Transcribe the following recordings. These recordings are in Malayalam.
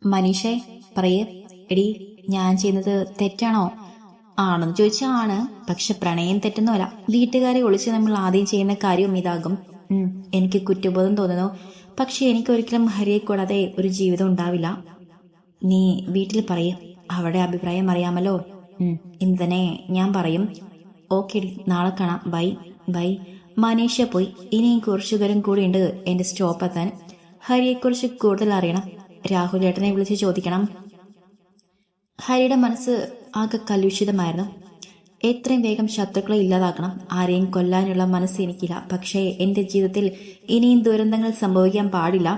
മനീഷേ പറയേ. എടി, ഞാൻ ചെയ്യുന്നത് തെറ്റാണോ? ആണെന്ന് ചോദിച്ചാൽ ആണ്. പക്ഷെ പ്രണയം തെറ്റൊന്നുമല്ല. വീട്ടുകാരെ ഒളിച്ച് നമ്മൾ ആദ്യം ചെയ്യുന്ന കാര്യവും ഇതാകും. എനിക്ക് കുറ്റബോധം തോന്നുന്നു. പക്ഷെ എനിക്കൊരിക്കലും ഹരിയെ കൂടാതെ ഒരു ജീവിതം ഉണ്ടാവില്ല. നീ വീട്ടിൽ പറയേ. അവരുടെ അഭിപ്രായം അറിയാമല്ലോ. ഇന്ന് തന്നെ ഞാൻ പറയും. ഓക്കെടി, നാളെ കാണാം. Bye bye. മനീഷ പോയി. ഇനിയും കുറച്ചു ദൂരം കൂടിയുണ്ട് എന്റെ സ്റ്റോപ്പ് എത്താൻ. ഹരിയെക്കുറിച്ച് കൂടുതൽ അറിയണം. രാഹുൽ ഏട്ടനെ വിളിച്ച് ചോദിക്കണം. ഹരിയുടെ മനസ്സ് ആകെ കലുഷിതമായിരുന്നു. എത്രയും വേഗം ശത്രുക്കളെ ഇല്ലാതാക്കണം. ആരെയും കൊല്ലാനുള്ള മനസ്സ് എനിക്കില്ല. പക്ഷേ എന്റെ ജീവിതത്തിൽ ഇനിയും ദുരന്തങ്ങൾ സംഭവിക്കാൻ പാടില്ല.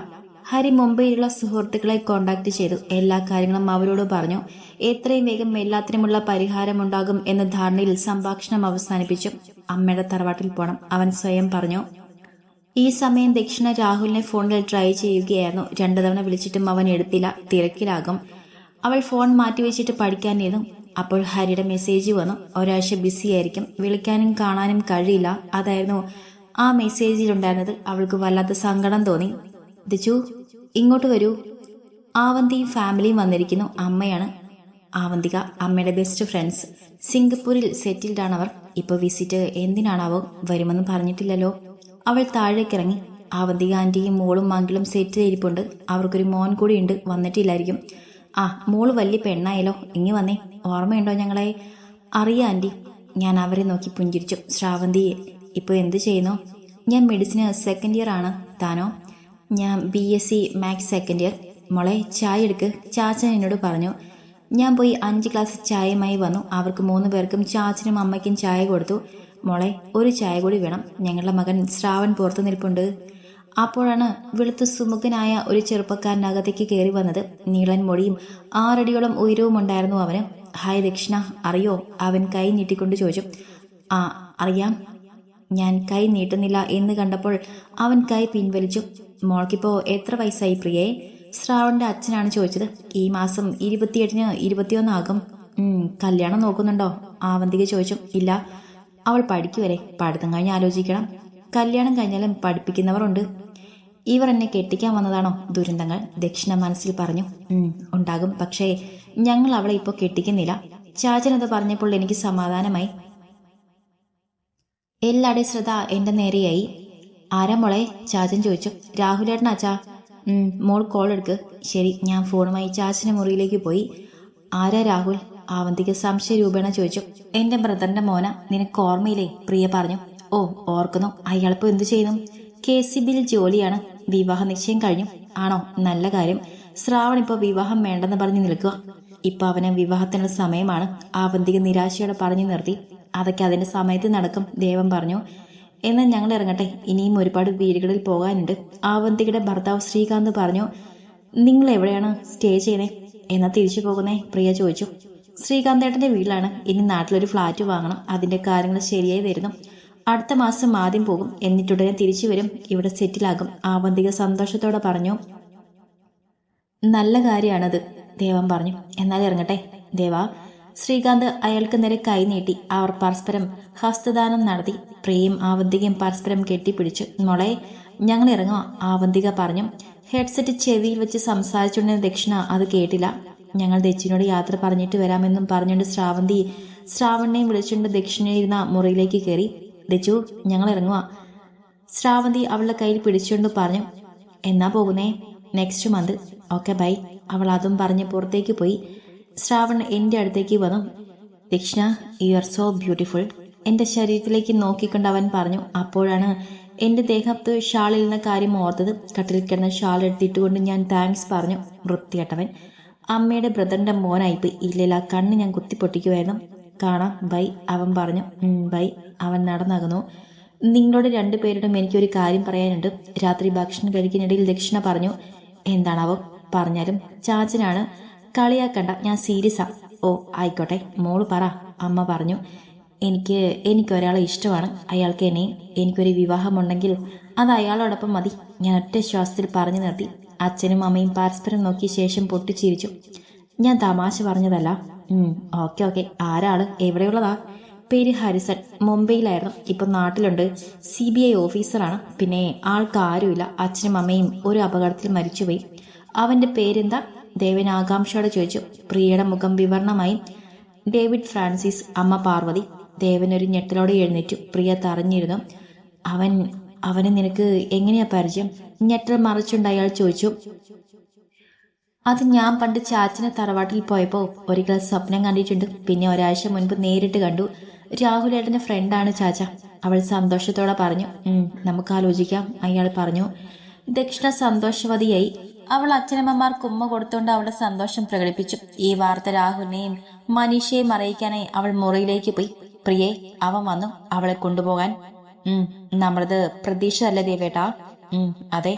ഹരി മുംബൈയിലുള്ള സുഹൃത്തുക്കളെ കോണ്ടാക്ട് ചെയ്തു. എല്ലാ കാര്യങ്ങളും അവരോട് പറഞ്ഞു. എത്രയും വേഗം എല്ലാത്തിനുമുള്ള പരിഹാരമുണ്ടാകും എന്ന ധാരണയിൽ സംഭാഷണം അവസാനിപ്പിച്ചു. അമ്മയുടെ തറവാട്ടിൽ പോണം, അവൻ സ്വയം പറഞ്ഞു. ഈ സമയം ദക്ഷിണ രാഹുലിനെ ഫോണിൽ ട്രൈ ചെയ്യുകയായിരുന്നു. 2 തവണ വിളിച്ചിട്ടും അവൻ എടുത്തില്ല. തിരക്കിലാകും. അവൾ ഫോൺ മാറ്റിവെച്ചിട്ട് പഠിക്കാനിരുന്നു. അപ്പോൾ ഹരിയുടെ മെസ്സേജ് വന്നു. ഒരാഴ്ച ബിസിയായിരിക്കും, വിളിക്കാനും കാണാനും കഴിയില്ല. അതായിരുന്നു ആ മെസ്സേജിലുണ്ടായിരുന്നത്. അവൾക്ക് വല്ലാത്ത സങ്കടം തോന്നി. ദിച്ചു, ഇങ്ങോട്ട് വരൂ. ആവന്തിയും ഫാമിലിയും വന്നിരിക്കുന്നു. അമ്മയാണ് ആവന്തിക, അമ്മയുടെ ബെസ്റ്റ് ഫ്രണ്ട്സ്. സിംഗപ്പൂരിൽ സെറ്റിൽഡ് ആണ് അവർ. ഇപ്പൊ വിസിറ്റ് എന്തിനാണാവോ? വരുമെന്ന് പറഞ്ഞിട്ടില്ലല്ലോ. അവൾ താഴേക്കിറങ്ങി. ആവന്തിക ആന്റിയും മോളും മംഗളും സെറ്റിലിരിപ്പുണ്ട്. അവർക്കൊരു മോൻ കൂടിയുണ്ട്, വന്നിട്ടില്ലായിരിക്കും. ആ, മോള് വലിയ പെണ്ണായല്ലോ. ഇങ്ങി വന്നേ. ഓർമ്മയുണ്ടോ ഞങ്ങളെ? അറിയാം ആന്റി. ഞാൻ അവരെ നോക്കി പുഞ്ചിരിച്ചു. ശ്രാവന്തി ഇപ്പോൾ എന്ത് ചെയ്യുന്നു? ഞാൻ മെഡിസിന് സെക്കൻഡ് ഇയർ ആണ്. താനോ? ഞാൻ BSc മാത്സ് സെക്കൻഡ് ഇയർ. മോളെ ചായ എടുക്ക്, ചാച്ചൻ എന്നോട് പറഞ്ഞു. ഞാൻ പോയി 5 ഗ്ലാസ് ചായയുമായി വന്നു. അവർക്ക് 3 പേർക്കും ചാച്ചനും അമ്മയ്ക്കും ചായ കൊടുത്തു. മോളെ ഒരു ചായ കൂടി വേണം. ഞങ്ങളുടെ മകൻ ശ്രാവൺ പുറത്തു നിൽപ്പുണ്ട്. അപ്പോഴാണ് വെളുത്തു സുമുഖനായ ഒരു ചെറുപ്പക്കാരനകത്തേക്ക് കയറി വന്നത്. നീളൻ മൊടിയും 6 അടിയോളം ഉയരവും ഉണ്ടായിരുന്നു അവന്. ഹായ് ദക്ഷിണ, അറിയോ? അവൻ കൈ നീട്ടിക്കൊണ്ട് ചോദിച്ചു. ആ, അറിയാം. ഞാൻ കൈ നീട്ടുന്നില്ല എന്ന് കണ്ടപ്പോൾ അവൻ കൈ പിൻവലിച്ചു. മോൾക്കിപ്പോ എത്ര വയസ്സായി പ്രിയേ? ശ്രാവണിന്റെ അച്ഛനാണ് ചോദിച്ചത്. ഈ മാസം 28-ന് 21 ആകും. കല്യാണം നോക്കുന്നുണ്ടോ? ആവന്തിക ചോദിച്ചു. ഇല്ല, അവൾ പഠിക്കുവരെ. പഠിത്തം കഴിഞ്ഞ് ആലോചിക്കണം. കല്യാണം കഴിഞ്ഞാലും പഠിപ്പിക്കുന്നവർ ഉണ്ട്. ഇവർ എന്നെ കെട്ടിക്കാൻ വന്നതാണോ? ദുരന്തങ്ങൾ, ദക്ഷിണ മനസ്സിൽ പറഞ്ഞു. ഉണ്ടാകും. പക്ഷേ ഞങ്ങൾ അവളെ ഇപ്പോൾ കെട്ടിക്കുന്നില്ല. ചാച്ചനത് പറഞ്ഞപ്പോൾ എനിക്ക് സമാധാനമായി. എല്ലാവരുടെയും ശ്രദ്ധ എന്റെ നേരെയായി. ആരാ മോളെ? ചാച്ചൻ ചോദിച്ചു. രാഹുലേട്ടനാ അച്ഛാ. മോൾ കോൾ എടുക്ക്. ശരി. ഞാൻ ഫോണുമായി ചാച്ചന്റെ മുറിയിലേക്ക് പോയി. ആരാ രാഹുൽ? ആവന്തിക സംശയരൂപേണ ചോദിച്ചു. എന്റെ ബ്രദറിന്റെ മോന. നിനക്ക് ഓർമ്മയില്ലേ? പ്രിയ പറഞ്ഞു. ഓ, ഓർക്കുന്നു. അയാളിപ്പോ എന്തു ചെയ്യുന്നു? KCBയിൽ ജോലിയാണ്. വിവാഹ നിശ്ചയം കഴിഞ്ഞു. ആണോ? നല്ല കാര്യം. ശ്രാവൺ ഇപ്പൊ വിവാഹം വേണ്ടെന്ന് പറഞ്ഞു നിൽക്കുക. ഇപ്പൊ അവന് വിവാഹത്തിനുള്ള സമയമാണ്. ആവന്തിക നിരാശയോടെ പറഞ്ഞു നിർത്തി. അതൊക്കെ അതിന്റെ സമയത്ത് നടക്കും, ദേവൻ പറഞ്ഞു. എന്നാൽ ഞങ്ങൾ ഇറങ്ങട്ടെ, ഇനിയും ഒരുപാട് വീടുകളിൽ പോകാനുണ്ട്. ആവന്തികയുടെ ഭർത്താവ് ശ്രീകാന്ത് പറഞ്ഞു. നിങ്ങൾ എവിടെയാണ് സ്റ്റേ ചെയ്യണേ? എന്നാ തിരിച്ചു പോകുന്നേ? പ്രിയ ചോദിച്ചു. ശ്രീകാന്തേട്ടന്റെ വീട്ടിലാണ്. ഇനി നാട്ടിലൊരു ഫ്ലാറ്റ് വാങ്ങണം. അതിന്റെ കാര്യങ്ങൾ ശരിയായി വരുന്നു. അടുത്ത മാസം ആദ്യം പോകും, എന്നിട്ടുടനെ തിരിച്ചു വരും. ഇവിടെ സെറ്റിലാകും. ആവന്തിക സന്തോഷത്തോടെ പറഞ്ഞു. നല്ല കാര്യമാണത്, ദേവൻ പറഞ്ഞു. എന്നാൽ ഇറങ്ങട്ടെ ദേവ. ശ്രീകാന്ത് അയാൾക്ക് നേരെ കൈ നീട്ടി. അവർ പരസ്പരം ഹസ്തദാനം നടത്തി. പ്രിയയും ആവന്തികയും പരസ്പരം കെട്ടിപ്പിടിച്ചു. മോളെ, ഞങ്ങൾ ഇറങ്ങുക, ആവന്തിക പറഞ്ഞു. ഹെഡ്സെറ്റ് ചെവിയിൽ വെച്ച് സംസാരിച്ചുകൊണ്ടിരുന്ന ദക്ഷിണ അത് കേട്ടില്ല. ഞങ്ങൾ ദച്ചിനോട് യാത്ര പറഞ്ഞിട്ട് വരാമെന്നും പറഞ്ഞുകൊണ്ട് ശ്രാവണിനെയും വിളിച്ചുകൊണ്ട് ദക്ഷിണയിരുന്ന മുറിയിലേക്ക് കയറി. ദച്ചു, ഞങ്ങൾ ഇറങ്ങുക, ശ്രാവന്തി അവളുടെ കയ്യിൽ പിടിച്ചുകൊണ്ട് പറഞ്ഞു. എന്നാ പോകുന്നേ? Next month. Okay bye. അവൾ അതും പറഞ്ഞ് പുറത്തേക്ക് പോയി. ശ്രാവൺ എൻ്റെ അടുത്തേക്ക് വന്നു. ദക്ഷിണ, യു ആർ സോ ബ്യൂട്ടിഫുൾ. എൻ്റെ ശരീരത്തിലേക്ക് നോക്കിക്കൊണ്ട് അവൻ പറഞ്ഞു. അപ്പോഴാണ് എൻ്റെ ദേഹത്ത് ഷാളിൽ നിന്ന് കാര്യം ഓർത്തത്. കട്ടിൽ കിടന്ന ഷാൾ എടുത്തിട്ടുകൊണ്ട് ഞാൻ താങ്ക്സ് പറഞ്ഞു. വൃത്തികെട്ടവൻ. അമ്മയുടെ ബ്രദറിന്റെ മോനായിപ്പോയി. ഇല്ലില്ല, കണ്ണ് ഞാൻ കുത്തിപ്പൊട്ടിക്കുമായിരുന്നു. കാണാം, ബൈ, അവൻ പറഞ്ഞു. ബൈ. അവൻ നടന്നകന്നു. നിങ്ങളോട് 2 പേരോടും എനിക്കൊരു കാര്യം പറയാനുണ്ട്. രാത്രി ഭക്ഷണം കഴിക്കുന്നിടയിൽ ദക്ഷിണ പറഞ്ഞു. എന്താണാവോ? പറഞ്ഞാലും ചാച്ചനാണ്. കളിയാക്കണ്ട, ഞാൻ സീരിയസാ. ഓ ആയിക്കോട്ടെ, മോള് പറ, അമ്മ പറഞ്ഞു. എനിക്കൊരാളെ ഇഷ്ടമാണ്. അയാൾക്ക് എന്നെയും. എനിക്കൊരു വിവാഹമുണ്ടെങ്കിൽ അത് അയാളോടൊപ്പം മതി. ഞാൻ ഒറ്റ ശ്വാസത്തിൽ പറഞ്ഞു നിർത്തി. അച്ഛനും അമ്മയും പരസ്പരം നോക്കിയ ശേഷം പൊട്ടിച്ചിരിച്ചു. ഞാൻ തമാശ പറഞ്ഞതല്ല. Okay okay. ആരാള്? എവിടെയുള്ളതാ? പേര് ഹരിസൺ. മുംബൈയിലായിരുന്നു, ഇപ്പൊ നാട്ടിലുണ്ട്. CBI ഓഫീസറാണ്. പിന്നെ ആൾക്കാരുമില്ല. അച്ഛനും അമ്മയും ഒരു അപകടത്തിൽ മരിച്ചുപോയി. അവന്റെ പേരെന്താ? ദേവൻ ആകാംക്ഷയോടെ ചോദിച്ചു. പ്രിയയുടെ മുഖം വിവരണമായി. ഡേവിഡ് ഫ്രാൻസിസ്, അമ്മ പാർവതി. ദേവൻ ഒരു ഞെട്ടലോടെ എഴുന്നേറ്റു. പ്രിയ തറഞ്ഞിരുന്നു. അവന് നിനക്ക് എങ്ങനെയാ പരിചയം? ഞെട്ടൽ മറിച്ചുകൊണ്ട് അയാൾ ചോദിച്ചു. അത് ഞാൻ പണ്ട് ചാച്ചനെ തറവാട്ടിൽ പോയപ്പോൾ ഒരിക്കൽ സ്വപ്നം കണ്ടിട്ടുണ്ട്. പിന്നെ ഒരാഴ്ച മുൻപ് നേരിട്ട് കണ്ടു. രാഹുലേട്ടന്റെ ഫ്രണ്ടാണ് ചാച്ച. അവൾ സന്തോഷത്തോടെ പറഞ്ഞു. നമുക്ക് ആലോചിക്കാം, അയാൾ പറഞ്ഞു. ദക്ഷിണ സന്തോഷവതിയായി. അവൾ അച്ഛനമ്മമാർക്ക് ഉമ്മ കൊടുത്തുകൊണ്ട് അവളുടെ സന്തോഷം പ്രകടിപ്പിച്ചു. ഈ വാർത്ത രാഹുലിനെയും മനീഷയെയും അറിയിക്കാനായി അവൾ മുറിയിലേക്ക് പോയി. പ്രിയെ, അവൻ വന്നു അവളെ കൊണ്ടുപോകാൻ. നമ്മളത് പ്രതീക്ഷയല്ലേ ദേവേട്ടാ? അതെ.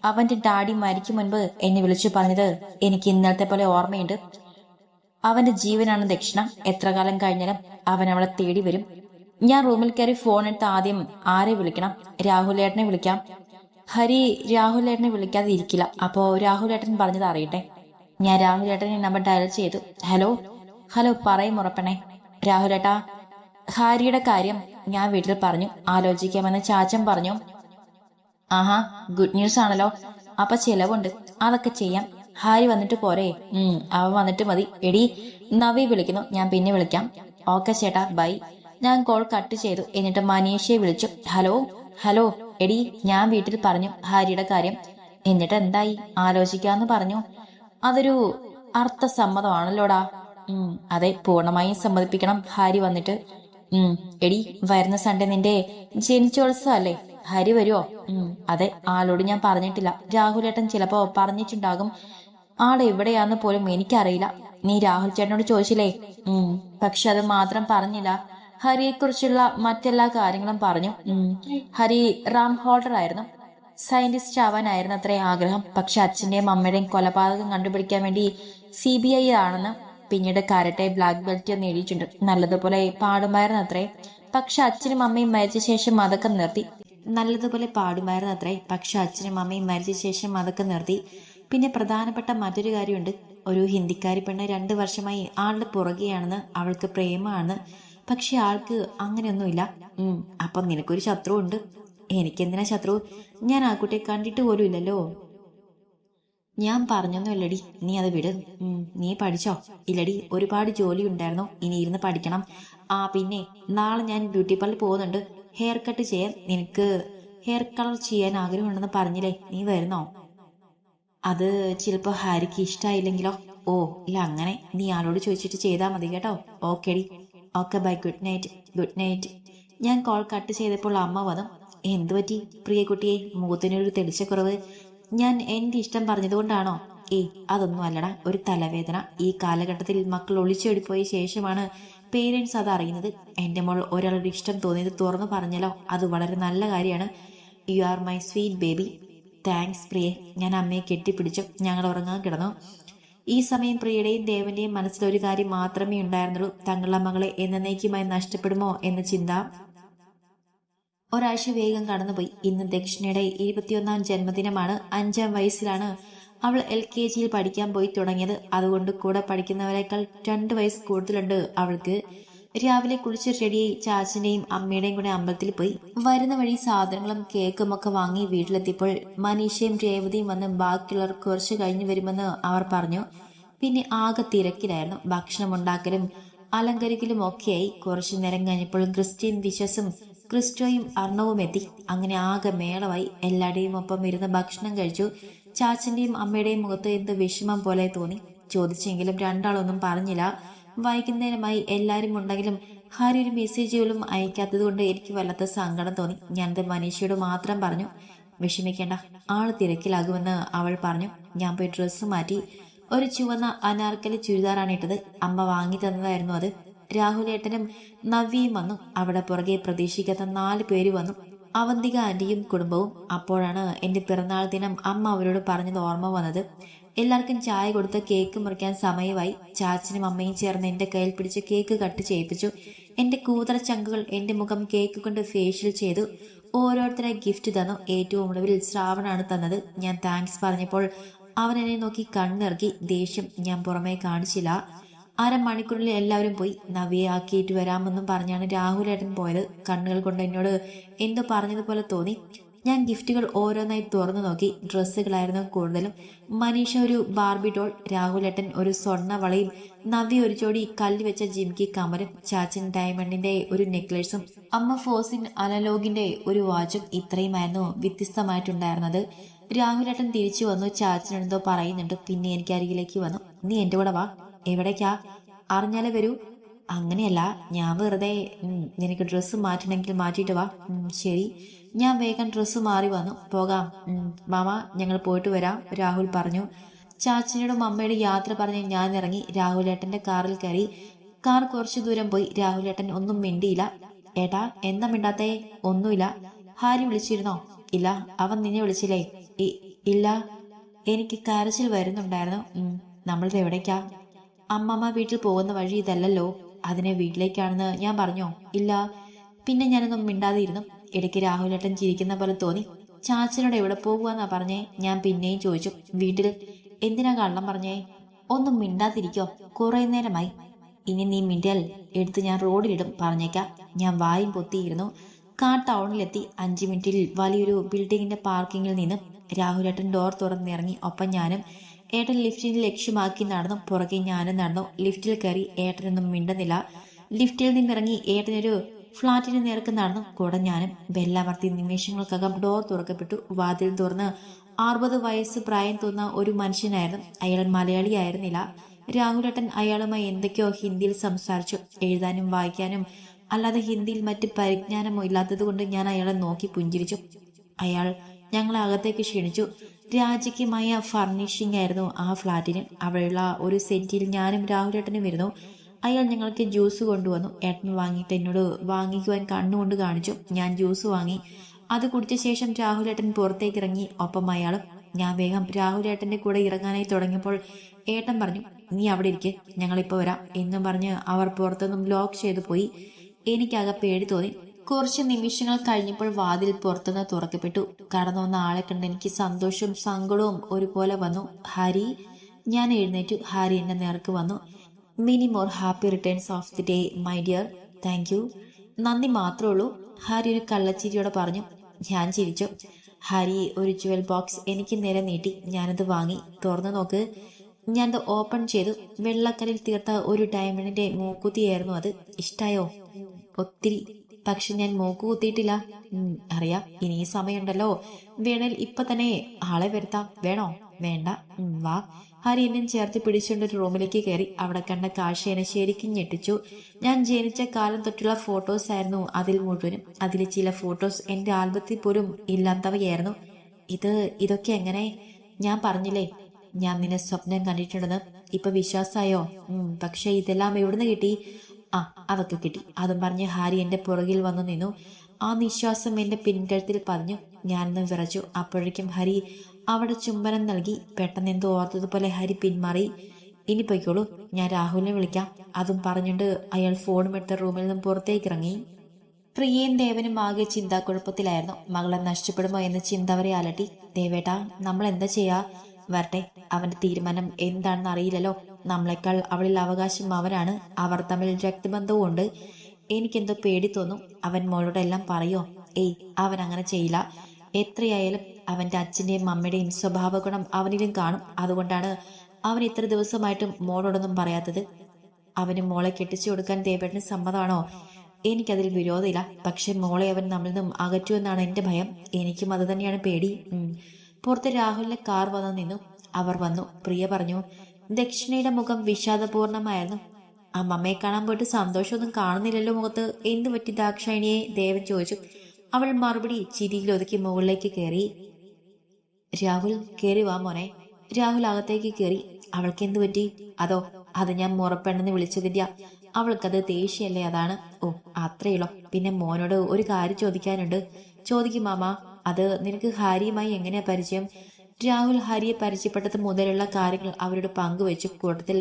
അവന്റെ ഡാഡി മരിക്കും മുൻപ് എന്നെ വിളിച്ചു പറഞ്ഞത് എനിക്ക് ഇന്നലത്തെ പോലെ ഓർമ്മയുണ്ട്. അവന്റെ ജീവനാണ് ദക്ഷിണ. എത്ര കാലം കഴിഞ്ഞാലും അവൻ അവളെ തേടി വരും. ഞാൻ റൂമിൽ കയറി ഫോൺ എടുത്ത് ആദ്യം ആരെ വിളിക്കണം? രാഹുലേട്ടനെ വിളിക്കാം. ഹരി രാഹുലേട്ടനെ വിളിക്കാതെ ഇരിക്കില്ല. അപ്പോ രാഹുലേട്ടൻ പറഞ്ഞത് അറിയട്ടെ. ഞാൻ രാഹുലേട്ടനെ നമ്പർ ഡയൽ ചെയ്തു. ഹലോ പറയും ഉറപ്പണേ. രാഹുലേട്ടാ, ഹാരിയുടെ കാര്യം ഞാൻ വീട്ടിൽ പറഞ്ഞു. ആലോചിക്കാമെന്ന് ചാച്ചൻ പറഞ്ഞു. ആഹാ, ഗുഡ് ന്യൂസ് ആണല്ലോ. അപ്പൊ ചിലവുണ്ട്. അതൊക്കെ ചെയ്യാം. ഹാരി വന്നിട്ട് പോരെ? അവൻ വന്നിട്ട് മതി. എടി, നവി വിളിക്കുന്നു, ഞാൻ പിന്നെ വിളിക്കാം. ഓക്കെ ചേട്ടാ, ബൈ. ഞാൻ കോൾ കട്ട് ചെയ്തു. എന്നിട്ട് മനീഷയെ വിളിച്ചു. ഹലോ എടി, ഞാൻ വീട്ടിൽ പറഞ്ഞു ഹാരിയുടെ കാര്യം. എന്നിട്ട് എന്തായി? ആലോചിക്കാന്ന് പറഞ്ഞു. അതൊരു അർത്ഥസമ്മതമാണല്ലോടാ. അതെ, പൂർണ്ണമായും സമ്മതിപ്പിക്കണം ഹാരി വന്നിട്ട്. എടി, വരുന്ന സൺഡേ നിന്റെ ജനിച്ചോത്സവം അല്ലേ? ഹരി വരുവോ? അതെ, ആളോട് ഞാൻ പറഞ്ഞിട്ടില്ല. രാഹുലേട്ടൻ ചിലപ്പോ പറഞ്ഞിട്ടുണ്ടാകും. ആളെവിടെയാന്ന് പോലും എനിക്കറിയില്ല. നീ രാഹുൽ ചേട്ടനോട് ചോദിച്ചില്ലേ? പക്ഷെ അത് മാത്രം പറഞ്ഞില്ല. ഹരിയെ കുറിച്ചുള്ള മറ്റെല്ലാ കാര്യങ്ങളും പറഞ്ഞു. ഹരി റാം ഹോൾഡർ ആയിരുന്നു. സയന്റിസ്റ്റ് ആവാനായിരുന്നു അത്രേ ആഗ്രഹം. പക്ഷെ അച്ഛന്റെയും അമ്മയുടെയും കൊലപാതകം കണ്ടുപിടിക്കാൻ വേണ്ടി CBI ആണെന്ന്. പിന്നീട് കരാട്ടെ ബ്ലാക്ക് ബെൽറ്റ് നേടിയിട്ടുണ്ട്. നല്ലതുപോലെ പാടുമായിരുന്നു അത്രേ. പക്ഷെ അച്ഛനും അമ്മയും മരിച്ച ശേഷം അതൊക്കെ നിർത്തി. പിന്നെ പ്രധാനപ്പെട്ട മറ്റൊരു കാര്യമുണ്ട്. ഒരു ഹിന്ദിക്കാരി പെണ്ണ് 2 വർഷമായി ആളുടെ പുറകെയാണെന്ന്. അവൾക്ക് പ്രേമമാണ്. പക്ഷെ ആൾക്ക് അങ്ങനെയൊന്നുമില്ല. അപ്പം നിനക്കൊരു ശത്രു ഉണ്ട്. എനിക്കെന്തിനാ ശത്രു? ഞാൻ ആ കുട്ടിയെ കണ്ടിട്ട് പോലും ഇല്ലല്ലോ. ഞാൻ പറഞ്ഞൊന്നുമില്ലടി, നീ അത് വിട്. നീ പഠിച്ചോ? ഇല്ലടി, ഒരുപാട് ജോലി ഉണ്ടായിരുന്നു. ഇനി ഇരുന്ന് പഠിക്കണം. പിന്നെ നാളെ ഞാൻ ബ്യൂട്ടി പാർലർ പോകുന്നുണ്ട്. ഹെയർ കട്ട് ചെയ്യാൻ. നിനക്ക് ഹെയർ കളർ ചെയ്യാൻ ആഗ്രഹമുണ്ടെന്ന് പറഞ്ഞില്ലേ? നീ വരുന്നോ? അത് ചിലപ്പോ ഹാരിക്ക് ഇഷ്ടായില്ലെങ്കിലോ? ഓ ഇല്ല, അങ്ങനെ നീ ആളോട് ചോദിച്ചിട്ട് ചെയ്താൽ മതി കേട്ടോ. ഓക്കേടി. Okay, bye. Good night. ഞാൻ കോൾ കട്ട് ചെയ്തപ്പോൾ അമ്മ വന്നു. എന്തു പറ്റി പ്രിയക്കുട്ടിയെ? മുഖത്തിനൊരു തെളിച്ചക്കുറവ്. ഞാൻ എന്റെ ഇഷ്ടം പറഞ്ഞതുകൊണ്ടാണോ? അതൊന്നും അല്ലടാ, ഒരു തലവേദന. ഈ കാലഘട്ടത്തിൽ മക്കൾ ഒളിച്ചോടിപ്പോയ ശേഷമാണ് പേരൻസ് അത് അറിയുന്നത്. എന്റെ മോൾ ഒരാളുടെ ഇഷ്ടം തോന്നിയത് തുറന്നു പറഞ്ഞല്ലോ, അത് വളരെ നല്ല കാര്യമാണ്. You are my sweet baby. Thanks പ്രിയെ. ഞാൻ അമ്മയെ കെട്ടിപ്പിടിച്ചു. ഞങ്ങൾ ഉറങ്ങാൻ കിടന്നു. ഈ സമയം പ്രിയയുടെയും ദേവന്റെയും മനസ്സിൽ ഒരു കാര്യം മാത്രമേ ഉണ്ടായിരുന്നുള്ളൂ. തങ്ങളുടെ മകളെ എന്നേക്കുമായി നഷ്ടപ്പെടുമോ എന്ന ചിന്ത. ഒരാഴ്ച വേഗം കടന്നുപോയി. ഇന്ന് ദക്ഷിണയുടെ 21ാം ജന്മദിനമാണ്. 5ാം വയസ്സിലാണ് അവൾ LKGയിൽ പഠിക്കാൻ പോയി തുടങ്ങിയത്. അതുകൊണ്ട് കൂടെ പഠിക്കുന്നവരെക്കാൾ 2 വയസ്സ് കൂടുതലുണ്ട് അവൾക്ക്. രാവിലെ കുളിച്ച് റെഡിയായി ചാച്ചന്റെയും അമ്മയുടെയും കൂടെ അമ്പലത്തിൽ പോയി. വരുന്ന വഴി സാധനങ്ങളും കേക്കും ഒക്കെ വാങ്ങി വീട്ടിലെത്തിയപ്പോൾ മനീഷയും രേവതിയും വന്ന് ബാക്കിയുള്ളവർ കുറച്ച് കഴിഞ്ഞു വരുമെന്ന് അവർ പറഞ്ഞു. പിന്നെ ആകെ തിരക്കിലായിരുന്നു. ഭക്ഷണം ഉണ്ടാക്കലും അലങ്കരിക്കലും ഒക്കെയായി. കുറച്ചു നേരം കഴിഞ്ഞപ്പോൾ ക്രിസ്റ്റ്യൻ വിശ്വസും ക്രിസ്റ്റോയും അർണവും എത്തി. അങ്ങനെ ആകെ മേളമായി. എല്ലാവരുടെയും ഒപ്പം ഇരുന്ന് ഭക്ഷണം കഴിച്ചു. ചാച്ചന്റെയും അമ്മയുടെയും മുഖത്ത് എന്ത് വിഷമം പോലെ തോന്നി. ചോദിച്ചെങ്കിലും രണ്ടാളൊന്നും പറഞ്ഞില്ല. വൈകുന്നേരമായി. എല്ലാവരും ഉണ്ടെങ്കിലും ഹാരി ഒരു മെസ്സേജ് പോലും അയക്കാത്തത് കൊണ്ട് എനിക്ക് വല്ലാത്ത സങ്കടം തോന്നി. ഞാനത് മനീഷയോട് മാത്രം പറഞ്ഞു. വിഷമിക്കേണ്ട, ആള് തിരക്കിലാകുമെന്ന് അവൾ പറഞ്ഞു. ഞാൻ പോയി ഡ്രസ്സ് മാറ്റി. ഒരു ചുവന്ന അനാർക്കലി ചുരിദാറാണ് ഇട്ടത്. അമ്മ വാങ്ങി തന്നതായിരുന്നു അത്. രാഹുലേട്ടനും നവ്യയും വന്നു. അവിടെ പുറകെ പ്രതീക്ഷിക്കാത്ത 4 പേര് വന്നു. അവന്തിക ആന്റിയും കുടുംബവും. അപ്പോഴാണ് എന്റെ പിറന്നാൾ ദിനം അമ്മ അവരോട് പറഞ്ഞത് ഓർമ്മ വന്നത്. എല്ലാവർക്കും ചായ കൊടുത്ത് കേക്ക് മുറിക്കാൻ സമയമായി. ചാച്ചനും അമ്മയും ചേർന്ന് എന്റെ കയ്യിൽ പിടിച്ച് കേക്ക് കട്ട് ചെയ്യിപ്പിച്ചു. എന്റെ കൂതറ ചങ്കുകൾ എന്റെ മുഖം കേക്ക് കൊണ്ട് ഫേഷ്യൽ ചെയ്തു. ഓരോരുത്തരായി ഗിഫ്റ്റ് തന്നു. ഏറ്റവും ഒടുവിൽ ശ്രാവണാണ് തന്നത്. ഞാൻ താങ്ക്സ് പറഞ്ഞപ്പോൾ അവൻ എന്നെ നോക്കി കണ്ണിറക്കി. ദേഷ്യം ഞാൻ പുറമേ കാണിച്ചില്ല. 1/2 മണിക്കൂറിൽ എല്ലാവരും പോയി. നവ്യയെ ആക്കിയിട്ട് വരാമെന്നും പറഞ്ഞാണ് രാഹുലേട്ടൻ പോയത്. കണ്ണുകൾ കൊണ്ട് എന്നോട് എന്തോ പറഞ്ഞതുപോലെ തോന്നി. ഞാൻ ഗിഫ്റ്റുകൾ ഓരോന്നായി തുറന്നു നോക്കി. ഡ്രസ്സുകളായിരുന്നു കൂടുതലും. മനീഷ ഒരു ബാർബി ഡോൾ, രാഹുലേട്ടൻ ഒരു സ്വർണ്ണ വളയും, നവ്യ ഒരു ജോഡി കല്ല് വെച്ച ജിംകി കമലും, ചാച്ചൻ ഡയമണ്ടിന്റെ ഒരു നെക്ലേസും, അമ്മ ഫോസിൻ അനലോഗിന്റെ ഒരു വാച്ചും. ഇത്രയുമായിരുന്നു വ്യത്യസ്തമായിട്ടുണ്ടായിരുന്നത്. രാഹുലേട്ടൻ തിരിച്ചു വന്നു. ചാച്ചനെന്തോ പറയുന്നുണ്ട്. പിന്നെ എനിക്ക് അരികിലേക്ക് വന്നു. നീ എന്റെ കൂടെ വാ. എവിടേക്കാ? അറിഞ്ഞാലേ വരൂ. അങ്ങനെയല്ല, ഞാൻ വെറുതെ നിനക്ക് ഡ്രസ്സ് മാറ്റണമെങ്കിൽ മാറ്റിയിട്ട് വാ. ശരി. ഞാൻ വേഗം ഡ്രസ്സ് മാറി വന്നു. പോകാം മാമ, ഞങ്ങൾ പോയിട്ട് വരാം, രാഹുൽ പറഞ്ഞു. ചാച്ചനോടും അമ്മയുടെ യാത്ര പറഞ്ഞ് ഞാൻ ഇറങ്ങി. രാഹുലേട്ടന്റെ കാറിൽ കയറി. കാർ കുറച്ചു ദൂരം പോയി. രാഹുലേട്ടൻ ഒന്നും മിണ്ടിയില്ല. ഏട്ടാ, എന്താ മിണ്ടാത്തേ? ഒന്നുമില്ല. ഹാരി വിളിച്ചിരുന്നോ? ഇല്ല. അവൻ നിന്നെ വിളിച്ചില്ലേ? ഇല്ല. എനിക്ക് കരച്ചിൽ വരുന്നുണ്ടായിരുന്നു. നമ്മളിത് എവിടേക്കാ? അമ്മമ്മ വീട്ടിൽ പോകുന്ന വഴി ഇതല്ലല്ലോ. അതിനെ വീട്ടിലേക്കാണെന്ന് ഞാൻ പറഞ്ഞോ? ഇല്ല. പിന്നെ ഞാനൊന്നും മിണ്ടാതിരുന്നു. ഇടയ്ക്ക് രാഹുലേട്ടൻ ചിരിക്കുന്ന പോലെ തോന്നി. ചാച്ചനോട് എവിടെ പോകുവാന്നാ പറഞ്ഞേ? ഞാൻ പിന്നെയും ചോദിച്ചു. വീട്ടിൽ. എന്തിനാ കള്ളം പറഞ്ഞേ? ഒന്നും മിണ്ടാതിരിക്കോ? കുറെ നേരമായി. ഇനി നീ മിണ്ടൽ എടുത്ത് ഞാൻ റോഡിലിടും, പറഞ്ഞേക്കാം. ഞാൻ വായും പൊത്തിയിരുന്നു. കാർ ടൗണിലെത്തി. 5 മിനിറ്റിൽ വലിയൊരു ബിൽഡിങ്ങിന്റെ പാർക്കിങ്ങിൽ നിന്ന് രാഹുലേട്ടൻ ഡോർ തുറന്നിറങ്ങി. ഒപ്പം ഞാനും. ഏട്ടൻ ലിഫ്റ്റിന് ലക്ഷ്യമാക്കി നടന്നു. പുറകെ ഞാനും നടന്നു. ലിഫ്റ്റിൽ കയറി. ഏട്ടനൊന്നും മിണ്ടുന്നില്ല. ലിഫ്റ്റിൽ നിന്നിറങ്ങി ഏട്ടനൊരു ഫ്ളാറ്റിന് നേർക്ക് നടന്നു. കൂടെ ഞാനും. ബെല്ലമർത്തി നിമിഷങ്ങൾക്കകം ഡോർ തുറക്കപ്പെട്ടു. വാതിൽ തുറന്ന് 60 വയസ്സ് പ്രായം തോന്നുന്ന ഒരു മനുഷ്യനായിരുന്നു. അയാൾ മലയാളിയായിരുന്നില്ല. രാഹുലേട്ടൻ അയാളുമായി എന്തൊക്കെയോ ഹിന്ദിയിൽ സംസാരിച്ചു. എഴുതാനും വായിക്കാനും അല്ലാതെ ഹിന്ദിയിൽ മറ്റ് പരിജ്ഞാനമോ ഇല്ലാത്തതുകൊണ്ട് ഞാൻ അയാളെ നോക്കി പുഞ്ചിരിച്ചു. അയാൾ ഞങ്ങളെ അകത്തേക്ക് ക്ഷണിച്ചു. രാജകീയമായ ഫർണിഷിംഗ് ആയിരുന്നു ആ ഫ്ളാറ്റിന്. അവിടെയുള്ള ഒരു സെറ്റിൽ ഞാനും രാഹുലേട്ടനും വരുന്നു. അയാൾ ഞങ്ങൾക്ക് ജ്യൂസ് കൊണ്ടുവന്നു. ഏട്ടൻ വാങ്ങിയിട്ട് എന്നോട് വാങ്ങിക്കുവാൻ കണ്ണുകൊണ്ട് കാണിച്ചു. ഞാൻ ജ്യൂസ് വാങ്ങി. അത് കുടിച്ച ശേഷം രാഹുലേട്ടൻ പുറത്തേക്ക് ഇറങ്ങി. ഒപ്പം അയാളും. ഞാൻ വേഗം രാഹുലേട്ടന്റെ കൂടെ ഇറങ്ങാനായി തുടങ്ങിയപ്പോൾ ഏട്ടൻ പറഞ്ഞു, നീ അവിടെ ഇരിക്കെ, ഞങ്ങളിപ്പോ വരാം എന്നും പറഞ്ഞ് അവർ പുറത്തുനിന്നും ലോക്ക് ചെയ്തു പോയി. എനിക്കാകെ പേടി തോന്നി. കുറച്ച് നിമിഷങ്ങൾ കഴിഞ്ഞപ്പോൾ വാതിൽ പുറത്തുനിന്ന് തുറക്കപ്പെട്ടു. കടന്നു വന്ന ആളെ കണ്ട് എനിക്ക് സന്തോഷവും സങ്കടവും ഒരുപോലെ വന്നു. ഹാരി. ഞാൻ എഴുന്നേറ്റു. ഹാരി എന്റെ നേർക്ക് വന്നു. Many more happy returns of the day my dear. Thank you. നന്ദി മാത്രമേ ഉള്ളൂ, ഹാരി ഒരു കള്ളച്ചിരിയോടെ പറഞ്ഞു. ഞാൻ ചിരിച്ചു. ഹാരി ഒരു ജുവൽ ബോക്സ് എനിക്ക് നേരെ നീട്ടി. ഞാനത് വാങ്ങി. തുറന്നു നോക്ക്. ഞാനത് ഓപ്പൺ ചെയ്തു. വെള്ളക്കല്ലിൽ തീർത്ത ഒരു ഡയമണ്ടിന്റെ മൂക്കുത്തിയായിരുന്നു അത്. ഇഷ്ടായോ? ഒത്തിരി. പക്ഷെ ഞാൻ മൂക്ക് കുത്തിയിട്ടില്ല. അറിയാം. ഇനി സമയമുണ്ടല്ലോ. വേണേൽ ഇപ്പൊ തന്നെ ആളെ വരുത്താം. വേണോ? വേണ്ട. വാ. ഹരി എന്നെ ചേർത്ത് പിടിച്ചുകൊണ്ട് ഒരു റൂമിലേക്ക് കയറി. അവിടെ കണ്ട കാഴ്ച എന്നെ ശരിക്കും ഞെട്ടിച്ചു. ഞാൻ ജനിച്ച കാലം തൊട്ടുള്ള ഫോട്ടോസ് ആയിരുന്നു അതിൽ മുഴുവനും. അതിലെ ചില ഫോട്ടോസ് എന്റെ ആൽബത്തിൽ പോലും ഇല്ലാത്തവയായിരുന്നു. ഇതൊക്കെ എങ്ങനെ? ഞാൻ പറഞ്ഞില്ലേ, ഞാൻ നിന്നെ സ്വപ്നം കണ്ടിട്ടുണ്ടെന്ന്. ഇപ്പൊ വിശ്വാസമായോ? പക്ഷെ ഇതെല്ലാം എവിടുന്ന് കിട്ടി? അതൊക്കെ കിട്ടി. അതും പറഞ്ഞ് ഹാരി എന്റെ പുറകിൽ വന്നു നിന്നു. ആ നിശ്വാസം എന്റെ പിൻകഴുത്തിൽ പതിഞ്ഞു. ഞാനൊന്ന് വിറച്ചു. അപ്പോഴേക്കും ഹരി അവിടെ ചുംബനം നൽകി. പെട്ടെന്ന് എന്തോ ഓർത്തതുപോലെ ഹരി പിന്മാറി. ഇനി പൊയ്ക്കോളൂ, ഞാൻ രാഹുലിനെ വിളിക്കാം. അതും പറഞ്ഞുകൊണ്ട് അയാൾ ഫോണും എടുത്ത റൂമിൽ നിന്നും പുറത്തേക്ക് ഇറങ്ങി. പ്രിയയും ദേവനും ആകെ ചിന്താക്കുഴപ്പത്തിലായിരുന്നു. മകളെ നഷ്ടപ്പെടുമോ എന്ന ചിന്ത അവരെ അലട്ടി. ദേവേട്ടാ, നമ്മൾ എന്താ ചെയ്യാ? വരട്ടെ, അവന്റെ തീരുമാനം എന്താണെന്ന് അറിയില്ലല്ലോ. നമ്മളെക്കാൾ അവളിൽ അവകാശം അവനാണ്. അവർ തമ്മിൽ രക്തബന്ധവും ഉണ്ട്. എനിക്കെന്തോ പേടി തോന്നും. അവൻ മോളോട് എല്ലാം പറയോ? ഏയ്, അവൻ അങ്ങനെ ചെയ്യില്ല. എത്രയായാലും അവന്റെ അച്ഛന്റെയും അമ്മയുടെയും സ്വഭാവ ഗുണം അവനിലും കാണും. അതുകൊണ്ടാണ് അവൻ ഇത്ര ദിവസമായിട്ടും മോളോടൊന്നും പറയാത്തത്. അവന് മോളെ കെട്ടിച്ചു കൊടുക്കാൻ ദേവേട്ടന് സമ്മതമാണോ? എനിക്കതിൽ വിരോധമില്ല. പക്ഷെ മോളെ അവൻ നമ്മളിൽ നിന്നും അകറ്റുമെന്നാണ് എന്റെ ഭയം. എനിക്കും അത് തന്നെയാണ് പേടി. പുറത്ത് രാഹുലിന്റെ കാർ വന്നു നിന്നു. അവർ വന്നു. പ്രിയ പറഞ്ഞു. ദക്ഷിണയുടെ മുഖം വിഷാദപൂർണമായിരുന്നു. അമ്മമ്മയെ കാണാൻ പോയിട്ട് സന്തോഷമൊന്നും കാണുന്നില്ലല്ലോ മുഖത്ത്. എന്തു പറ്റി ദാക്ഷായണിയെ? ദേവൻ ചോദിച്ചു. അവൾ മറുപടി ചിരിയിൽ ഒതുക്കി മുകളിലേക്ക് കയറി. രാഹുൽ, കേറി വാ മോനെ. രാഹുൽ അകത്തേക്ക് കയറി. അവൾക്ക് എന്തു പറ്റി? അത് ഞാൻ മുറപ്പെണ്ണെന്ന് വിളിച്ചതിന്റെ. അവൾക്കത് ദേഷ്യല്ലേ, അതാണ്. ഓ, അത്രയുള്ളോ? പിന്നെ മോനോട് ഒരു കാര്യം ചോദിക്കാനുണ്ട്. ചോദിക്കും മാമ. അത് നിനക്ക് ഹാരിയുമായി എങ്ങനെയാ പരിചയം? രാഹുൽ ഹരിയെ പരിചയപ്പെട്ടത് മുതലുള്ള കാര്യങ്ങൾ അവരോട് പങ്കുവച്ചു. കൂട്ടത്തിൽ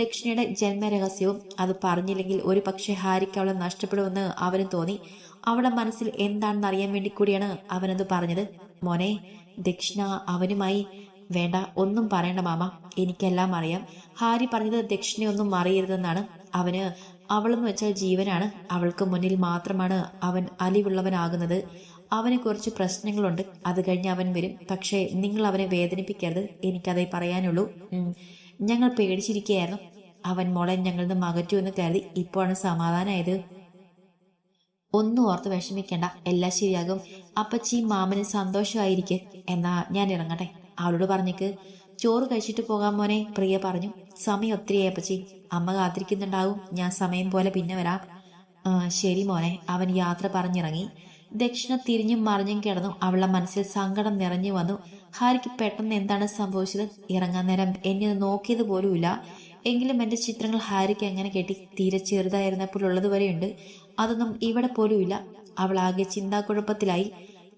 ദക്ഷിണയുടെ ജന്മരഹസ്യവും. അത് പറഞ്ഞില്ലെങ്കിൽ ഒരു പക്ഷെ ഹാരിക്ക് അവളെ നഷ്ടപ്പെടുമെന്ന് അവന് തോന്നി. അവളുടെ മനസ്സിൽ എന്താണെന്ന് അറിയാൻ വേണ്ടി കൂടിയാണ് അവനത് പറഞ്ഞത്. മോനെ, ദക്ഷിണ അവനുമായി. വേണ്ട, ഒന്നും പറയണ്ട മാമ, എനിക്കെല്ലാം അറിയാം. ഹാരി പറഞ്ഞത് ദക്ഷിണയൊന്നും അറിയരുതെന്നാണ്. അവന് അവളെന്ന് വെച്ചാൽ ജീവനാണ്. അവൾക്ക് മുന്നിൽ മാത്രമാണ് അവൻ അലിവുള്ളവനാകുന്നത്. അവന് കുറച്ച് പ്രശ്നങ്ങളുണ്ട്. അത് കഴിഞ്ഞ് അവൻ വരും. പക്ഷേ നിങ്ങൾ അവനെ വേദനിപ്പിക്കരുത്. എനിക്കതേ പറയാനുള്ളൂ. ഞങ്ങൾ പേടിച്ചിരിക്കുകയായിരുന്നു. അവൻ മോളെ ഞങ്ങളിൽ നിന്ന് അകറ്റു എന്ന് കരുതി. ഇപ്പോഴാണ് സമാധാനമായത്. ഒന്നും ഓർത്ത് വിഷമിക്കണ്ട, എല്ലാം ശരിയാകും. അപ്പച്ചിയും മാമനും സന്തോഷമായിരിക്കെ. എന്നാ ഞാൻ ഇറങ്ങട്ടെ. അവളോട് പറഞ്ഞേക്ക് ചോറ് കഴിച്ചിട്ട് പോകാൻ മോനെ, പ്രിയ പറഞ്ഞു. സമയം ഒത്തിരിയായി അപ്പച്ചി, അമ്മ കാത്തിരിക്കുന്നുണ്ടാവും. ഞാൻ സമയം പോലെ പിന്നെ വരാം. ശരി മോനെ. അവൻ യാത്ര പറഞ്ഞിറങ്ങി. ദക്ഷിണ തിരിഞ്ഞും മറിഞ്ഞും കിടന്നു. അവളുടെ മനസ്സിൽ സങ്കടം നിറഞ്ഞു വന്നു. ഹാരിക്ക് പെട്ടെന്ന് എന്താണ് സംഭവിച്ചത്? ഇറങ്ങാൻ നേരം എന്നെ നോക്കിയത് പോലുമില്ല. എങ്കിലും എന്റെ ചിത്രങ്ങൾ ഹാരിക്ക് എങ്ങനെ കെട്ടി? തീരെ ചെറുതായിരുന്നപ്പോൾ ഉള്ളതുവരെയുണ്ട്. അതൊന്നും ഇവിടെ പോലുമില്ല. അവൾ ആകെ ചിന്താക്കുഴപ്പത്തിലായി.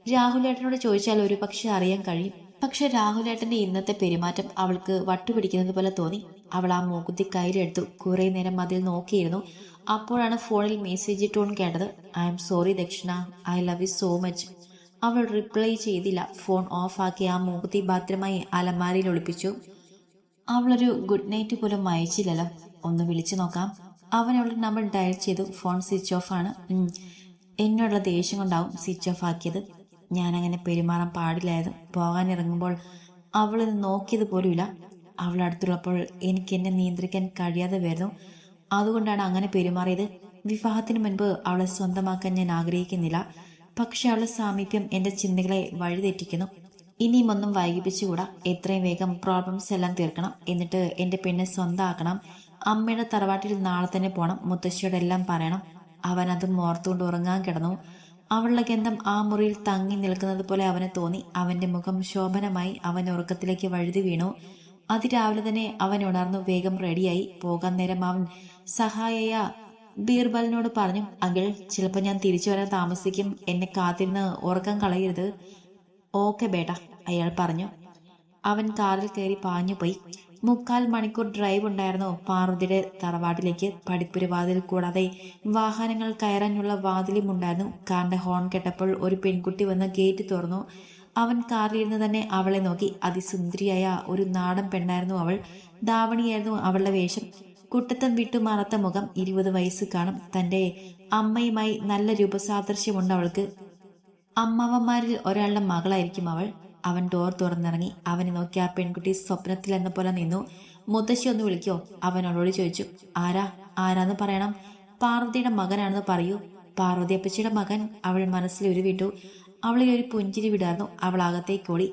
രാഹുലേട്ടനോട് ചോദിച്ചാൽ ഒരു പക്ഷെ അറിയാൻ കഴിയും. പക്ഷെ രാഹുലേട്ടന്റെ ഇന്നത്തെ പെരുമാറ്റം അവൾക്ക് വട്ടുപിടിക്കുന്നത് പോലെ തോന്നി. അവൾ ആ മൂക്കുത്തി കയ്യിലെടുത്തു. കുറെ നേരം അതിൽ നോക്കിയിരുന്നു. അപ്പോഴാണ് ഫോണിൽ മെസ്സേജ് ടോൺ കേട്ടത്. ഐ എം സോറി ദക്ഷിണ, I love you so much. അവൾ റിപ്ലൈ ചെയ്തില്ല. ഫോൺ ഓഫ് ആക്കി ആ മൂക്കുത്തി ഭദ്രമായി അലമാരയിൽ ഒളിപ്പിച്ചു. അവളൊരു ഗുഡ് നൈറ്റ് പോലും അയച്ചില്ലല്ലോ. ഒന്ന് വിളിച്ചു നോക്കാം. അവൻ അവളുടെ നമ്പർ ഡയൽ ചെയ്തു. ഫോൺ സ്വിച്ച് ഓഫ് ആണ്. എന്നോടുള്ള ദേഷ്യം കൊണ്ടാവും സ്വിച്ച് ഓഫ് ആക്കിയത്. ഞാനങ്ങനെ പെരുമാറാൻ പാടില്ലായിരുന്നു. പോകാനിറങ്ങുമ്പോൾ അവളിന്ന് നോക്കിയത് പോലുമില്ല. അവളടുത്തുള്ളപ്പോൾ എനിക്ക് എന്നെ നിയന്ത്രിക്കാൻ കഴിയാതെ വരുന്നു. അതുകൊണ്ടാണ് അങ്ങനെ പെരുമാറിയത്. വിവാഹത്തിന് മുൻപ് അവളെ സ്വന്തമാക്കാൻ ഞാൻ ആഗ്രഹിക്കുന്നില്ല. പക്ഷെ അവളുടെ സാമീപ്യം എന്റെ ചിന്തകളെ വഴിതെറ്റിക്കുന്നു. ഇനിയും ഒന്നും വൈകിപ്പിച്ചുകൂടാ. എത്രയും വേഗം പ്രോബ്ലംസ് എല്ലാം തീർക്കണം. എന്നിട്ട് എന്റെ പെണ്ണെ സ്വന്തമാക്കണം. അമ്മയുടെ തറവാട്ടിൽ നാളെ തന്നെ പോണം. മുത്തശ്ശിയോടെല്ലാം പറയണം. അവൻ അതും ഓർത്തുകൊണ്ട് ഉറങ്ങാൻ കിടന്നു. അവളുടെ ഗന്ധം ആ മുറിയിൽ തങ്ങി നിൽക്കുന്നത് പോലെ അവന് തോന്നി. അവന്റെ മുഖം ശോഭനമായി. അവൻ ഉറക്കത്തിലേക്ക് വഴുതി വീണു. അതിരാവിലെ തന്നെ അവൻ ഉണർന്നു. വേഗം റെഡിയായി പോകാൻ നേരം അവൻ സഹായിയായ ബീർബലിനോട് പറഞ്ഞു, അങ്കിൾ ചിലപ്പോൾ ഞാൻ തിരിച്ചു വരാൻ താമസിക്കും. എന്നെ കാത്തിരുന്ന് ഉറക്കം കളയരുത്. ഓക്കെ ബേട്ട, അയാൾ പറഞ്ഞു. അവൻ കാറിൽ കയറി പാഞ്ഞുപോയി. 3/4 മണിക്കൂർ ഡ്രൈവ് ഉണ്ടായിരുന്നു പാർവതിയുടെ തറവാട്ടിലേക്ക്. പടിപ്പുര വാതിൽ കൂടാതെ വാഹനങ്ങൾ കയറാനുള്ള വാതിലും ഉണ്ടായിരുന്നു. കാറിന്റെ ഹോൺ കേട്ടപ്പോൾ ഒരു പെൺകുട്ടി വന്ന് ഗേറ്റ് തുറന്നു. അവൻ കാറിലിരുന്ന് തന്നെ അവളെ നോക്കി. അതിസുന്ദരിയായ ഒരു നാടൻ പെണ്ണായിരുന്നു അവൾ. ധാവണിയായിരുന്നു അവളുടെ വേഷം. കുട്ടത്തം വിട്ടു മറത്ത മുഖം. 20 വയസ്സ് കാണും. തന്റെ അമ്മയുമായി നല്ല രൂപസാദൃശ്യമുണ്ട് അവൾക്ക്. അമ്മാവന്മാരിൽ ഒരാളുടെ മകളായിരിക്കും അവൾ. അവൻ ഡോർ തുറന്നിറങ്ങി. അവനെ നോക്കി ആ പെൺകുട്ടി സ്വപ്നത്തിൽ എന്ന പോലെ നിന്നു. മുത്തശ്ശി ഒന്ന് വിളിക്കോ? അവൻ അവളോട് ചോദിച്ചു. ആരാന്ന് പറയണം. പാർവതിയുടെ മകനാണെന്ന് പറയൂ. പാർവതി അപ്പച്ചിയുടെ മകൻ. അവൾ മനസ്സിൽ ഉരുവിട്ടു. അവളിൽ ഒരു പുഞ്ചിരി വിടാർന്നു. അവൾ അകത്തേക്കോടി.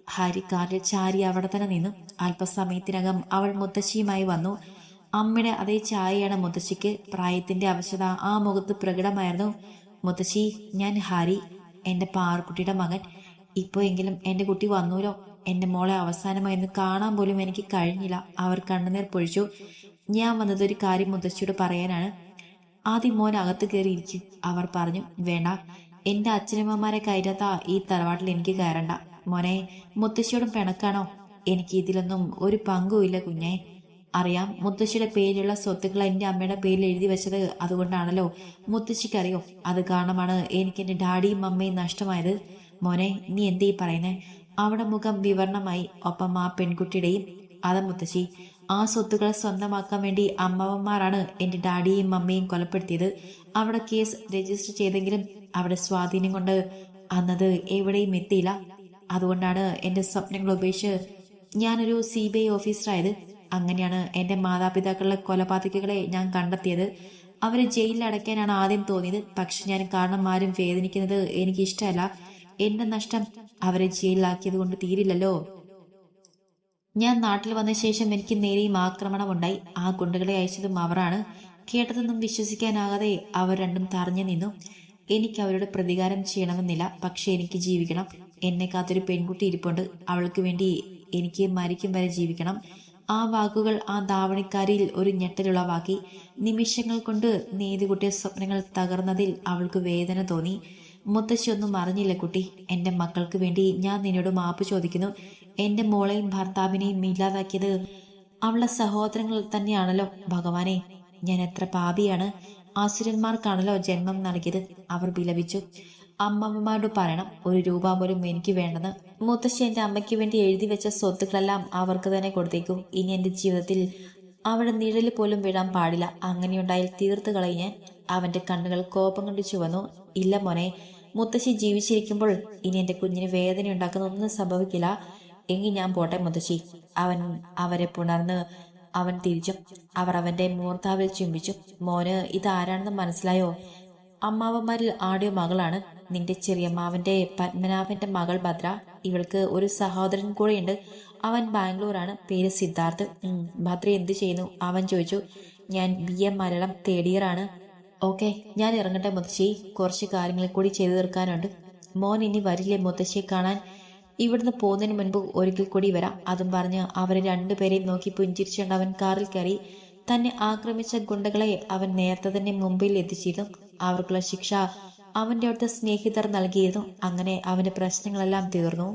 ഹാരി കാറിൽ ചാരി അവിടെ തന്നെ നിന്നു. അല്പസമയത്തിനകം അവൾ മുത്തശ്ശിയുമായി വന്നു. അമ്മയുടെ അതേ ചായയാണ് മുത്തശ്ശിക്ക്. പ്രായത്തിന്റെ അവശത ആ മുഖത്ത് പ്രകടമായിരുന്നു. മുത്തശ്ശി, ഞാൻ ഹാരി, എന്റെ പാറുക്കുട്ടിയുടെ മകൻ. ഇപ്പോഴെങ്കിലും എന്റെ കുട്ടി വന്നൂലോ. എന്റെ മോളെ അവസാനമായി ഒന്ന് കാണാൻ പോലും എനിക്ക് കഴിഞ്ഞില്ല. അവർ കണ്ണുനീർ പൊഴിച്ചു. ഞാൻ വന്നതൊരു കാര്യം മുത്തശ്ശിയോട് പറയാനാണ്. ആദ്യം മോൻ അകത്ത് കയറിയിരിക്കും, അവർ പറഞ്ഞു. വേണ്ട, എന്റെ അച്ഛനമ്മമാരെ കയറ്റാത്ത ഈ തറവാട്ടിൽ എനിക്ക് കയറണ്ട. മോനെ, മുത്തശ്ശിയോടും പിണക്കാണോ? എനിക്ക് ഇതിലൊന്നും ഒരു പങ്കുമില്ല കുഞ്ഞെ. അറിയാം, മുത്തശ്ശിയുടെ പേരിലുള്ള സ്വത്തുക്കൾ എന്റെ അമ്മയുടെ പേരിൽ എഴുതി വെച്ചത് അതുകൊണ്ടാണല്ലോ. മുത്തശ്ശിക്കറിയോ? അത് കാരണമാണ് എനിക്ക് എന്റെ ഡാഡിയും അമ്മയും നഷ്ടമായത്. മോനെ, നീ എന്തീ പറയുന്നേ? അവിടെ മുഖം വിവരണമായി. ഒപ്പം ആ പെൺകുട്ടിയുടെയും. അതാ മുത്തശ്ശി, ആ സ്വത്തുക്കളെ സ്വന്തമാക്കാൻ വേണ്ടി അമ്മവന്മാരാണ് എന്റെ ഡാഡിയും അമ്മയും കൊലപ്പെടുത്തിയത്. അവിടെ കേസ് രജിസ്റ്റർ ചെയ്തെങ്കിലും അവിടെ സ്വാധീനം കൊണ്ട് അന്നത് എവിടെയും എത്തിയില്ല. അതുകൊണ്ടാണ് എന്റെ സ്വപ്നങ്ങൾ ഉപേക്ഷിച്ച് ഞാനൊരു CBI ഓഫീസറായത്. അങ്ങനെയാണ് എന്റെ മാതാപിതാക്കളുടെ കൊലപാതകികളെ ഞാൻ കണ്ടെത്തിയത്. അവരെ ജയിലിൽ അടയ്ക്കാനാണ് ആദ്യം തോന്നിയത്. പക്ഷെ ഞാൻ കാരണം ആരും വേദനിക്കുന്നത് എനിക്ക് ഇഷ്ടമല്ല. എന്റെ നഷ്ടം അവരെ ജയിലിലാക്കിയത് കൊണ്ട് തീരില്ലല്ലോ. ഞാൻ നാട്ടിൽ വന്ന ശേഷം എനിക്ക് നേരെയും ആക്രമണമുണ്ടായി. ആ ഗുണ്ടകളെ അയച്ചതും അവരാണ്. കേട്ടതൊന്നും വിശ്വസിക്കാനാകാതെ അവർ രണ്ടും തറഞ്ഞു നിന്നു. എനിക്ക് അവരുടെ പ്രതികാരം ചെയ്യണമെന്നില്ല. പക്ഷെ എനിക്ക് ജീവിക്കണം. എന്നെ കാത്തൊരു പെൺകുട്ടി ഇരിപ്പുണ്ട്. അവൾക്ക് വേണ്ടി എനിക്ക് മരിക്കും വരെ ജീവിക്കണം. ആ വാക്കുകൾ ആ ധാവണിക്കാരിയിൽ ഒരു ഞെട്ടലുളവാക്കി. നിമിഷങ്ങൾ കൊണ്ട് നീതികുട്ടിയ സ്വപ്നങ്ങൾ തകർന്നതിൽ അവൾക്ക് വേദന തോന്നി. മുത്തശ്ശി ഒന്നും അറിഞ്ഞില്ല കുട്ടി. എന്റെ മക്കൾക്ക് വേണ്ടി ഞാൻ നിന്നോട് മാപ്പ് ചോദിക്കുന്നു. എന്റെ മോളെയും ഭർത്താവിനെയും ഇല്ലാതാക്കിയത് അവളുടെ സഹോദരങ്ങൾ തന്നെയാണല്ലോ. ഭഗവാനെ, ഞാൻ എത്ര പാപിയാണ്. ആസുരന്മാർക്കാണല്ലോ ജന്മം നൽകിയത്. അവർ വിലപിച്ചു. അമ്മമ്മമാരോട് പറയണം, 1 രൂപ പോലും എനിക്ക് വേണ്ടെന്ന്. മുത്തശ്ശി എന്റെ അമ്മയ്ക്ക് വേണ്ടി എഴുതി വെച്ച സ്വത്തുക്കളെല്ലാം അവർക്ക് തന്നെ കൊടുത്തേക്കൂ. ഇനി എന്റെ ജീവിതത്തിൽ അവളുടെ നിഴല് പോലും വീഴാൻ പാടില്ല. അങ്ങനെയുണ്ടായാൽ തീർത്തു കളയും ഞാൻ. അവന്റെ കണ്ണുകൾ കോപം കൊണ്ട് ചുവന്നു. ഇല്ല മോനെ, മുത്തശ്ശി ജീവിച്ചിരിക്കുമ്പോൾ ഇനി എന്റെ കുഞ്ഞിന് വേദന ഉണ്ടാക്കുന്ന ഒന്നും സംഭവിക്കില്ല. എങ്കിൽ ഞാൻ പോട്ടെ മുത്തശ്ശി. അവൻ അവരെ പുണർന്ന് അവൻ തിരിച്ചു. അവർ അവന്റെ മൂർത്താവിൽ ചുംബിച്ചു. മോന് ഇതാരാണെന്ന് മനസ്സിലായോ? അമ്മാവന്മാരിൽ ആടിയ മകളാണ്. നിന്റെ ചെറിയമ്മാവന്റെ പത്മനാഭന്റെ മകൾ ഭദ്ര. ഇവൾക്ക് ഒരു സഹോദരൻ കൂടെയുണ്ട്. അവൻ ബാംഗ്ലൂരാണ്. പേര് സിദ്ധാർത്ഥ്. ഭദ്ര എന്ത് ചെയ്യുന്നു? അവൻ ചോദിച്ചു. ഞാൻ BA മലയാളം തേർഡ് ഇയർ ആണ്. ഓക്കെ, ഞാൻ ഇറങ്ങട്ടെ മുത്തശ്ശി. കുറച്ച് കാര്യങ്ങൾ കൂടി ചെയ്തു തീർക്കാനുണ്ട്. മോൻ ഇനി വരില്ലേ മുത്തശ്ശിയെ കാണാൻ? ഇവിടുന്ന് പോകുന്നതിന് മുൻപ് ഒരിക്കൽ കൂടി വരാം. അതും പറഞ്ഞ് അവരെ രണ്ടുപേരെയും നോക്കി പുഞ്ചിരിച്ചുകൊണ്ട് അവൻ കാറിൽ കയറി. തന്നെ ആക്രമിച്ച ഗുണ്ടകളെ അവൻ നേരത്തെ തന്നെ മുംബൈയിൽ എത്തിച്ചിരുന്നു. അവർക്കുള്ള ശിക്ഷ അവന്റെ അടുത്ത സ്നേഹിതർ നൽകിയിരുന്നു. അങ്ങനെ അവന്റെ പ്രശ്നങ്ങളെല്ലാം തീർന്നു.